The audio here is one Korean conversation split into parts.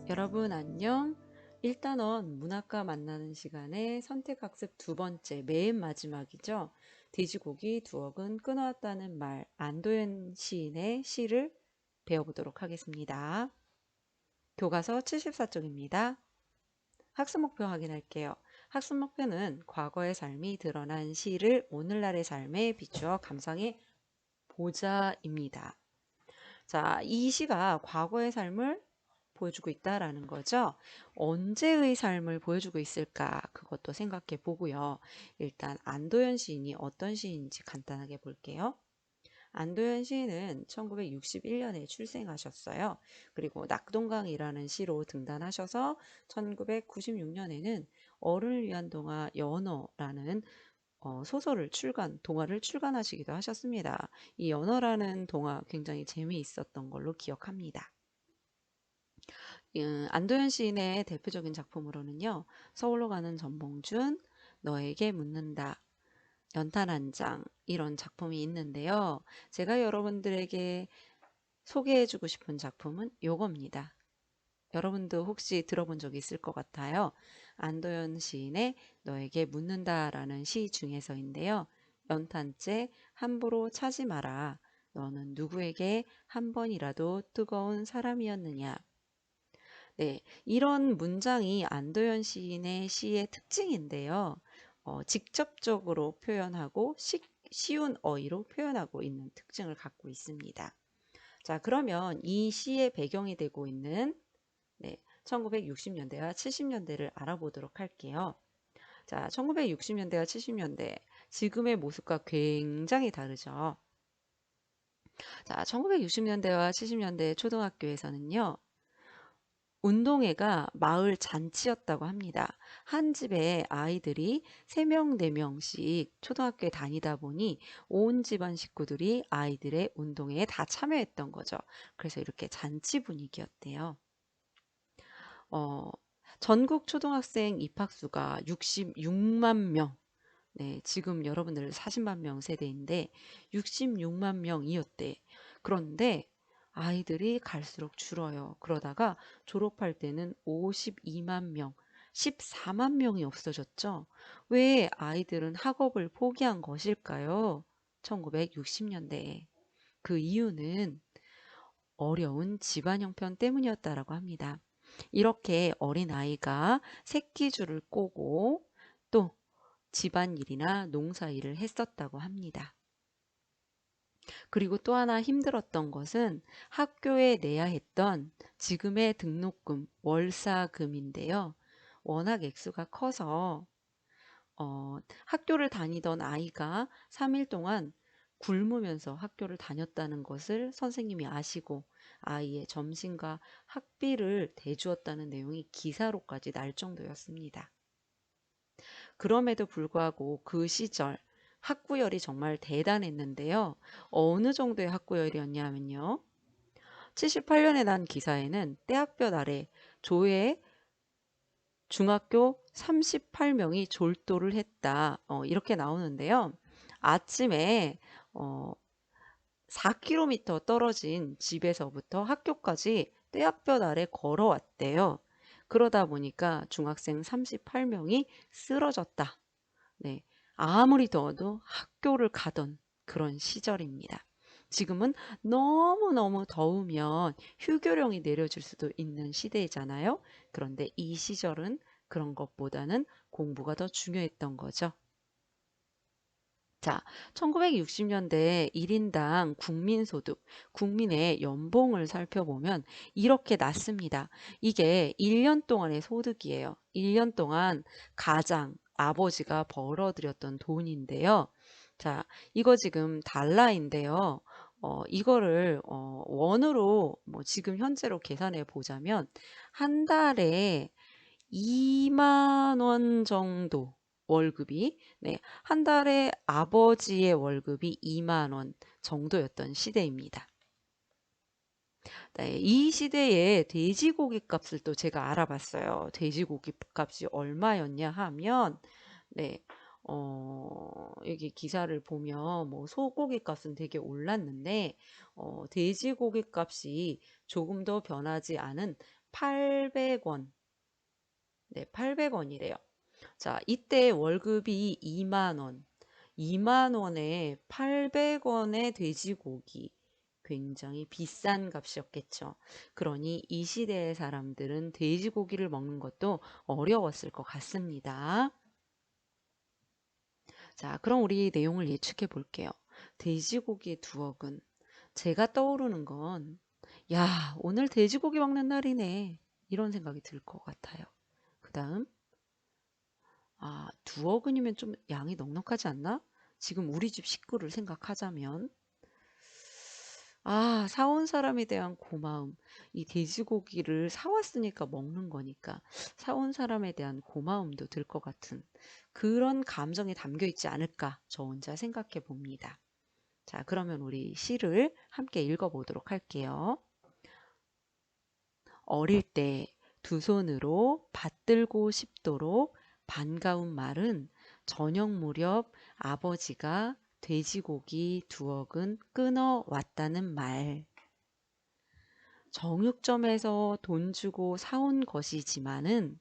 여러분 안녕. 일단은 문학과 만나는 시간에 선택학습 두 번째 맨 마지막이죠. 돼지고기 두억은 끊어왔다는 말 안도현 시인의 시를 배워보도록 하겠습니다. 교과서 74쪽입니다. 학습 목표 확인할게요. 학습 목표는 과거의 삶이 드러난 시를 오늘날의 삶에 비추어 감상해 보자입니다. 자, 이 시가 과거의 삶을 보여주고 있다라는 거죠. 언제의 삶을 보여주고 있을까? 그것도 생각해 보고요. 일단 안도현 시인이 어떤 시인인지 간단하게 볼게요. 안도현 시인은 1961년에 출생하셨어요. 그리고 낙동강이라는 시로 등단하셔서 1996년에는 어른을 위한 동화 연어라는 동화를 출간하시기도 하셨습니다. 이 연어라는 동화 굉장히 재미있었던 걸로 기억합니다. 안도현 시인의 대표적인 작품으로는요. 서울로 가는 전봉준, 너에게 묻는다, 연탄 한 장 이런 작품이 있는데요. 제가 여러분들에게 소개해주고 싶은 작품은 요겁니다. 여러분도 혹시 들어본 적 있을 것 같아요. 안도현 시인의 너에게 묻는다라는 시 중에서인데요. 연탄재 함부로 차지 마라. 너는 누구에게 한 번이라도 뜨거운 사람이었느냐. 네, 이런 문장이 안도현 시인의 시의 특징인데요. 직접적으로 표현하고 쉬운 어휘로 표현하고 있는 특징을 갖고 있습니다. 자, 그러면 이 시의 배경이 되고 있는 1960년대와 70년대를 알아보도록 할게요. 자, 1960년대와 70년대 지금의 모습과 굉장히 다르죠. 자, 1960년대와 70년대 초등학교에서는요. 운동회가 마을 잔치였다고 합니다. 한 집에 아이들이 3명, 4명씩 초등학교에 다니다 보니 온 집안 식구들이 아이들의 운동회에 다 참여했던 거죠. 그래서 이렇게 잔치 분위기였대요. 어, 전국 초등학생 입학수가 66만 명. 네, 지금 여러분들 40만 명 세대인데 66만 명이었대. 그런데 아이들이 갈수록 줄어요. 그러다가 졸업할 때는 52만 명, 14만 명이 없어졌죠. 왜 아이들은 학업을 포기한 것일까요? 1960년대에. 그 이유는 어려운 집안 형편 때문이었다라고 합니다. 이렇게 어린 아이가 새끼줄을 꼬고 또 집안일이나 농사일을 했었다고 합니다. 그리고 또 하나 힘들었던 것은 학교에 내야 했던 지금의 등록금, 월사금인데요. 워낙 액수가 커서 학교를 다니던 아이가 3일 동안 굶으면서 학교를 다녔다는 것을 선생님이 아시고 아이의 점심과 학비를 대주었다는 내용이 기사로까지 날 정도였습니다. 그럼에도 불구하고 그 시절 학구열이 정말 대단했는데요. 어느 정도의 학구열이었냐면요. 78년에 난 기사에는 떼학볕 아래 조회 중학교 38명이 졸도를 했다. 이렇게 나오는데요. 아침에 4km 떨어진 집에서부터 학교까지 떼학볕 아래 걸어왔대요. 그러다 보니까 중학생 38명이 쓰러졌다. 네, 아무리 더워도 학교를 가던 그런 시절입니다. 지금은 너무너무 더우면 휴교령이 내려질 수도 있는 시대잖아요. 그런데 이 시절은 그런 것보다는 공부가 더 중요했던 거죠. 자, 1960년대 1인당 국민소득, 국민의 연봉을 살펴보면 이렇게 낮습니다. 이게 1년 동안의 소득이에요. 1년 동안 가장 아버지가 벌어들였던 돈인데요. 자, 이거 지금 달러인데요. 이거를 원으로 지금 현재로 계산해 보자면 한 달에 2만 원 정도 월급이 한 달에 아버지의 월급이 2만 원 정도였던 시대입니다. 네, 이 시대에 돼지고기 값을 또 제가 알아봤어요. 돼지고기 값이 얼마였냐 하면 네, 여기 기사를 보면 뭐 소고기 값은 되게 올랐는데 돼지고기 값이 조금 더 변하지 않은 800원. 네, 800원이래요. 자, 이때 월급이 2만 원. 2만 원에 800원의 돼지고기. 굉장히 비싼 값이었겠죠. 그러니 이 시대의 사람들은 돼지고기를 먹는 것도 어려웠을 것 같습니다. 자, 그럼 우리 내용을 예측해 볼게요. 돼지고기의 두억은 제가 떠오르는 건, 야, 오늘 돼지고기 먹는 날이네. 이런 생각이 들 것 같아요. 그 다음, 아, 2억은이면 좀 양이 넉넉하지 않나? 지금 우리 집 식구를 생각하자면, 아, 사온 사람에 대한 고마움. 이 돼지고기를 사왔으니까 먹는 거니까 사온 사람에 대한 고마움도 들 것 같은 그런 감정이 담겨 있지 않을까 저 혼자 생각해 봅니다. 자, 그러면 우리 시를 함께 읽어보도록 할게요. 어릴 때 두 손으로 받들고 싶도록 반가운 말은 저녁 무렵 아버지가 돼지고기 2억은 끊어 왔다는 말. 정육점에서 돈 주고 사온 것이지만은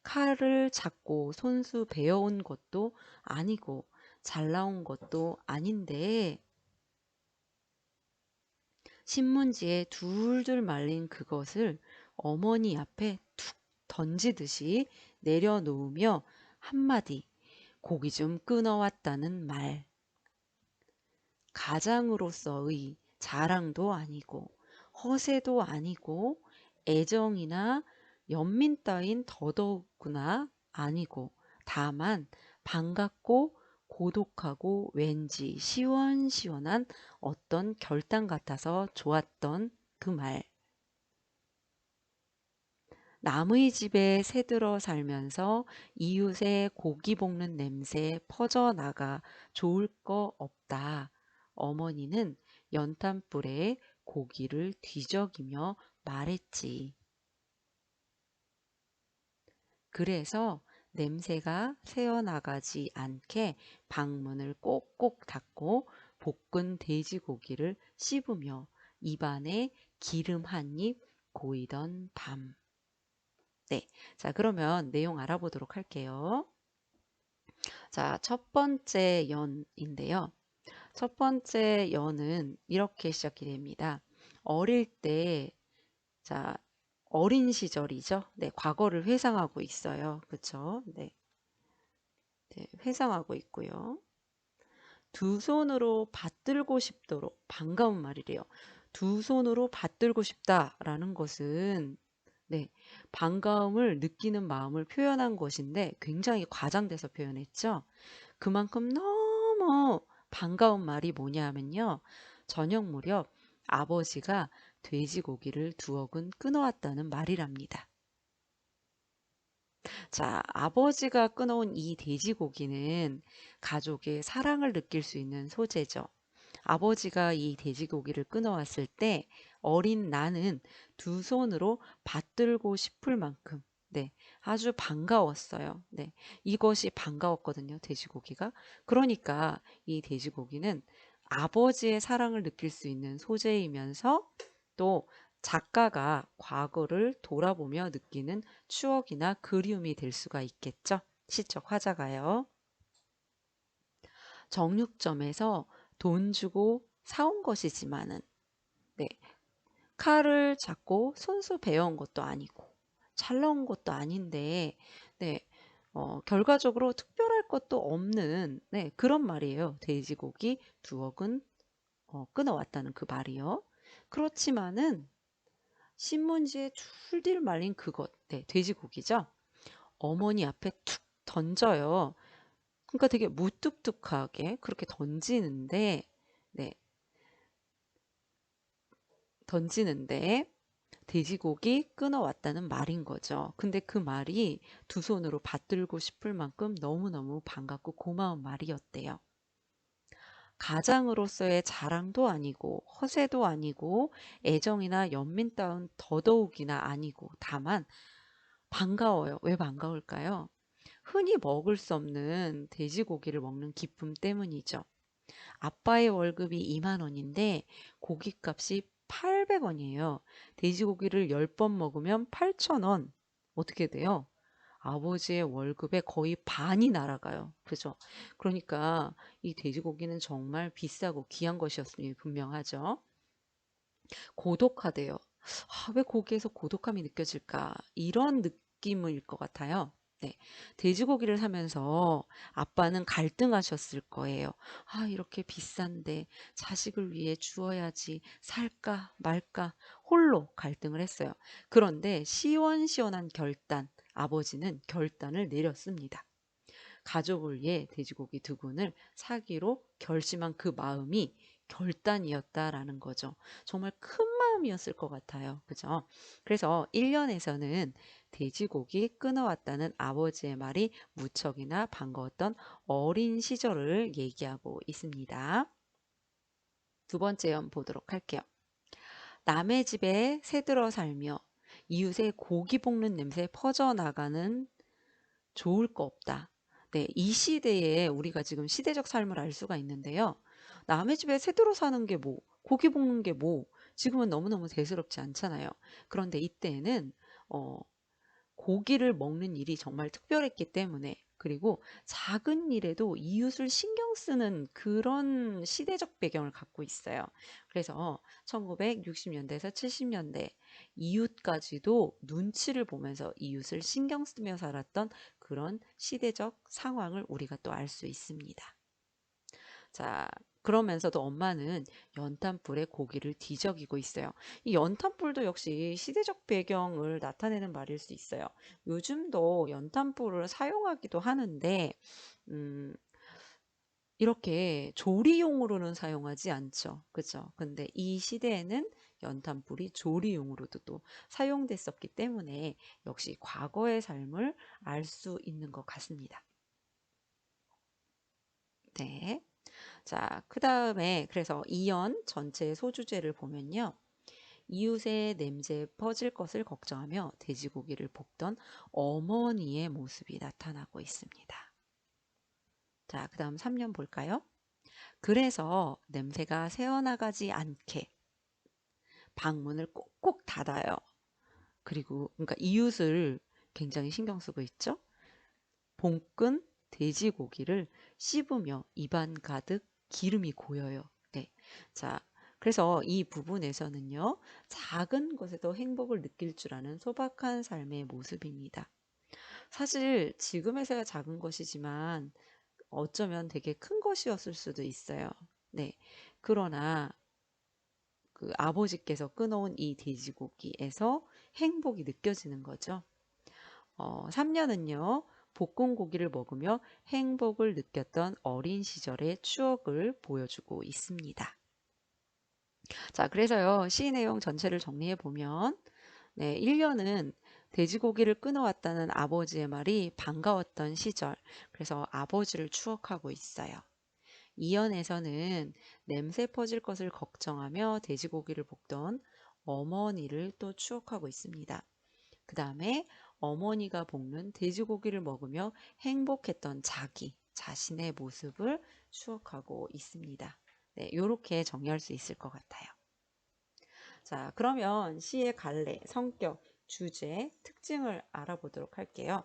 칼을 잡고 손수 베어온 것도 아니고 잘 나온 것도 아닌데 신문지에 둘둘 말린 그것을 어머니 앞에 툭 던지듯이 내려놓으며 한마디 고기 좀 끊어왔다는 말. 가장으로서의 자랑도 아니고 허세도 아니고 애정이나 연민 따윈 더더구나 아니고 다만 반갑고 고독하고 왠지 시원시원한 어떤 결단 같아서 좋았던 그 말. 남의 집에 새들어 살면서 이웃의 고기 볶는 냄새 퍼져나가 좋을 거 없다. 어머니는 연탄불에 고기를 뒤적이며 말했지. 그래서 냄새가 새어나가지 않게 방문을 꼭꼭 닫고 볶은 돼지고기를 씹으며 입안에 기름 한 입 고이던 밤. 네. 자, 그러면 내용 알아보도록 할게요. 자, 첫 번째 연인데요. 첫 번째 연은 이렇게 시작이 됩니다. 어릴 때, 자, 어린 시절이죠. 네, 과거를 회상하고 있어요. 그쵸? 네, 네, 회상하고 있고요. 두 손으로 받들고 싶도록 반가운 말이래요. 두 손으로 받들고 싶다라는 것은 네, 반가움을 느끼는 마음을 표현한 것인데 굉장히 과장돼서 표현했죠. 그만큼 너무 반가운 말이 뭐냐 하면요. 저녁 무렵 아버지가 돼지고기를 2억은 끊어왔다는 말이랍니다. 자, 아버지가 끊어온 이 돼지고기는 가족의 사랑을 느낄 수 있는 소재죠. 아버지가 이 돼지고기를 끊어왔을 때 어린 나는 두 손으로 받들고 싶을 만큼 네, 아주 반가웠어요. 네, 이것이 반가웠거든요, 돼지고기가. 그러니까 이 돼지고기는 아버지의 사랑을 느낄 수 있는 소재이면서 또 작가가 과거를 돌아보며 느끼는 추억이나 그리움이 될 수가 있겠죠. 시적 화자가요. 정육점에서 돈 주고 사온 것이지만은 네, 칼을 잡고 손수 베어온 것도 아니고 잘 나온 것도 아닌데 네, 결과적으로 특별할 것도 없는 네, 그런 말이에요. 돼지고기 2억은 끊어왔다는 그 말이요. 그렇지만은 신문지에 줄줄 말린 그것, 네, 돼지고기죠. 어머니 앞에 툭 던져요. 그러니까 되게 무뚝뚝하게 그렇게 던지는데, 네, 던지는데 돼지고기 끊어왔다는 말인 거죠. 근데 그 말이 두 손으로 받들고 싶을 만큼 너무너무 반갑고 고마운 말이었대요. 가장으로서의 자랑도 아니고 허세도 아니고 애정이나 연민 따윈 더더욱이나 아니고 다만 반가워요. 왜 반가울까요? 흔히 먹을 수 없는 돼지고기를 먹는 기쁨 때문이죠. 아빠의 월급이 2만 원인데 고깃값이 800원이에요. 돼지고기를 10번 먹으면 8,000원. 어떻게 돼요? 아버지의 월급의 거의 반이 날아가요. 그죠? 그러니까 이 돼지고기는 정말 비싸고 귀한 것이었음이 분명하죠. 고독하대요. 왜 고기에서 고독함이 느껴질까? 이런 느낌일 것 같아요. 네. 돼지고기를 사면서 아빠는 갈등하셨을 거예요. 이렇게 비싼데 자식을 위해 주어야지 살까 말까 홀로 갈등을 했어요. 그런데 시원시원한 결단, 아버지는 결단을 내렸습니다. 가족을 위해 돼지고기 2근을 사기로 결심한 그 마음이 결단이었다라는 거죠. 정말 큰 마음이었을 것 같아요. 그죠? 그래서 1년에서는 돼지고기 끊어왔다는 아버지의 말이 무척이나 반가웠던 어린 시절을 얘기하고 있습니다. 두 번째 연 보도록 할게요. 남의 집에 새들어 살며 이웃의 고기 볶는 냄새 퍼져나가는 좋을 거 없다. 네, 이 시대에 우리가 지금 시대적 삶을 알 수가 있는데요. 남의 집에 새들어 사는 게 뭐, 고기 볶는 게 뭐, 지금은 너무너무 대수롭지 않잖아요. 그런데 이때는 어, 고기를 먹는 일이 정말 특별했기 때문에 그리고 작은 일에도 이웃을 신경 쓰는 그런 시대적 배경을 갖고 있어요. 그래서 1960년대에서 70년대 이웃까지도 눈치를 보면서 이웃을 신경 쓰며 살았던 그런 시대적 상황을 우리가 또 알 수 있습니다. 자, 그러면서도 엄마는 연탄불에 고기를 뒤적이고 있어요. 이 연탄불도 역시 시대적 배경을 나타내는 말일 수 있어요. 요즘도 연탄불을 사용하기도 하는데, 음, 이렇게 조리용으로는 사용하지 않죠. 그죠? 근데 이 시대에는 연탄불이 조리용으로도 또 사용됐었기 때문에 역시 과거의 삶을 알 수 있는 것 같습니다. 네. 자, 그 다음에 그래서 이연 전체의 소주제를 보면요. 이웃의 냄새에 퍼질 것을 걱정하며 돼지고기를 볶던 어머니의 모습이 나타나고 있습니다. 자, 그 다음 3년 볼까요? 그래서 냄새가 새어나가지 않게 방문을 꼭꼭 닫아요. 그리고 그러니까 이웃을 굉장히 신경 쓰고 있죠. 볶은 돼지고기를 씹으며 입안 가득 기름이 고여요. 네. 자, 그래서 이 부분에서는요, 작은 것에도 행복을 느낄 줄 아는 소박한 삶의 모습입니다. 사실 지금에서야 작은 것이지만 어쩌면 되게 큰 것이었을 수도 있어요. 네. 그러나 그 아버지께서 끊어온 이 돼지고기에서 행복이 느껴지는 거죠. 3년은요, 볶은 고기를 먹으며 행복을 느꼈던 어린 시절의 추억을 보여주고 있습니다. 자, 그래서요, 시 내용 전체를 정리해 보면, 네, 1년은 돼지고기를 끊어왔다는 아버지의 말이 반가웠던 시절, 그래서 아버지를 추억하고 있어요. 2연에서는 냄새 퍼질 것을 걱정하며 돼지고기를 볶던 어머니를 또 추억하고 있습니다. 그 다음에 어머니가 볶는 돼지고기를 먹으며 행복했던 자신의 모습을 추억하고 있습니다. 네, 이렇게 정리할 수 있을 것 같아요. 자, 그러면 시의 갈래, 성격, 주제, 특징을 알아보도록 할게요.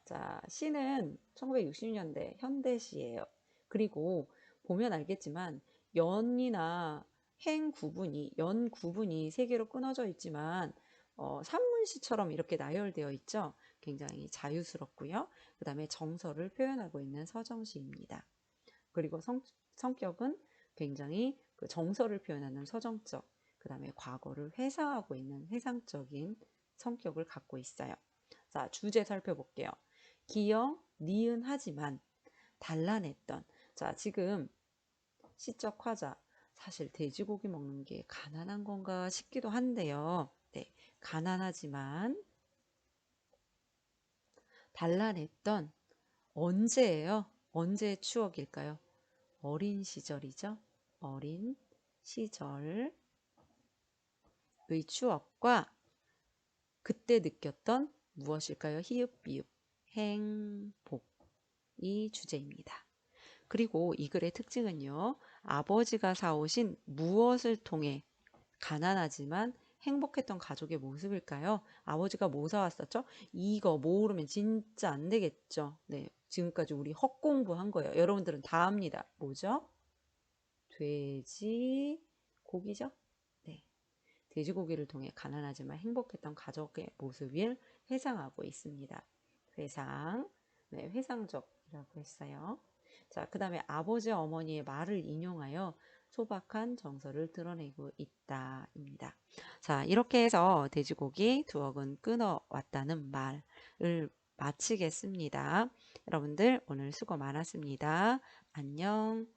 자, 시는 1960년대 현대시예요. 그리고 보면 알겠지만 연이나 연 구분이 세 개로 끊어져 있지만 산문시처럼 이렇게 나열되어 있죠. 굉장히 자유스럽고요. 그 다음에 정서를 표현하고 있는 서정시입니다. 그리고 성격은 굉장히 그 정서를 표현하는 서정적, 그 다음에 과거를 회상하고 있는 회상적인 성격을 갖고 있어요. 자, 주제 살펴볼게요. 기역, 니은 하지만 단란했던. 자, 지금 시적 화자. 사실 돼지고기 먹는 게 가난한 건가 싶기도 한데요. 네, 가난하지만 단란했던 언제예요? 언제의 추억일까요? 어린 시절이죠. 어린 시절의 추억과 그때 느꼈던 무엇일까요? 히읗, 비읍, 행복이 주제입니다. 그리고 이 글의 특징은요. 아버지가 사오신 무엇을 통해 가난하지만 행복했던 가족의 모습일까요? 아버지가 뭐 사왔었죠? 이거 모르면 진짜 안 되겠죠. 네, 지금까지 우리 헛공부한 거예요. 여러분들은 다 압니다. 뭐죠? 돼지 고기죠? 네, 돼지고기를 통해 가난하지만 행복했던 가족의 모습을 회상하고 있습니다. 회상, 네, 회상적이라고 했어요. 자, 그 다음에 아버지 어머니의 말을 인용하여 소박한 정서를 드러내고 있다입니다. 자, 이렇게 해서 돼지고기 두억은 끊어왔다는 말을 마치겠습니다. 여러분들 오늘 수고 많았습니다. 안녕.